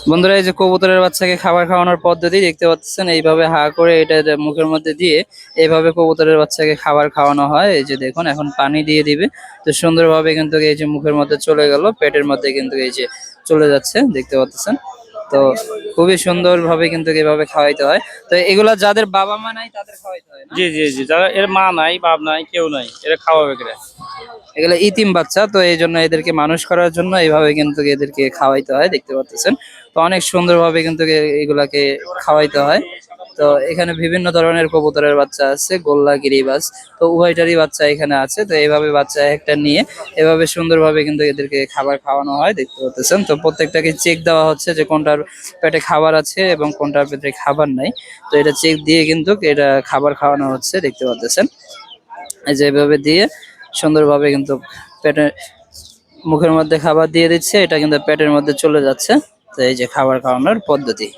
বন্ধুরা, এই যে কবুতরের বাচ্চাকে খাবার খাওয়ানোর পদ্ধতি দেখতে পাচ্ছেন, এইভাবে হা করে এটা মুখের মধ্যে দিয়ে এইভাবে কবুতরের বাচ্চাকে খাবার খাওয়ানো হয়। এই যে দেখুন, এখন পানি দিয়ে দিবে, তো সুন্দরভাবে কিন্তু এই যে মুখের মধ্যে চলে গেল, পেটের মধ্যে কিন্তু এই যে চলে যাচ্ছে দেখতে পাচ্ছেন। তো খুবই সুন্দর ভাবে কিন্তু এভাবে খাওয়াইতে হয়। তো এগুলা যাদের বাবা মা নাই তাদের খাওয়াইতে হয় না? জি জি জি, যারা এর মা নাই বাপ নাই কেউ নাই, এরা খাওয়াবে কে? এগুলো ইতিম বাচ্চা, তো এই জন্য এদেরকে মানুষ করার জন্য এইভাবে কিন্তু এদেরকে খাওয়াইতে হয় দেখতে পাচ্ছেন। তো অনেক সুন্দরভাবে কিন্তু এগুলাকে খাওয়াইতে হয়। তো এখানে বিভিন্ন ধরনের কবুতরের বাচ্চা আছে, গোল্লা, গিরিবাজ, তো উভয়টারই বাচ্চা এখানে আছে। তো এইভাবে বাচ্চা একটা নিয়ে এভাবে সুন্দরভাবে কিন্তু এদেরকে খাবার খাওয়ানো হয় দেখতে পাচ্ছেন। তো প্রত্যেকটাকে চেক দেওয়া হচ্ছে যে কোনটার পেটে খাবার আছে এবং কোনটার পেটে খাবার নাই। তো এটা চেক দিয়ে কিন্তু এটা খাবার খাওয়ানো হচ্ছে দেখতে পাচ্ছেন। এই যে এভাবে দিয়ে সুন্দরভাবে কিন্তু পেটে মুখের মধ্যে খাবার দিয়ে দিচ্ছে, এটা কিন্তু পেটের মধ্যে চলে যাচ্ছে। তো এই যে খাবার খাওয়ানোর পদ্ধতি।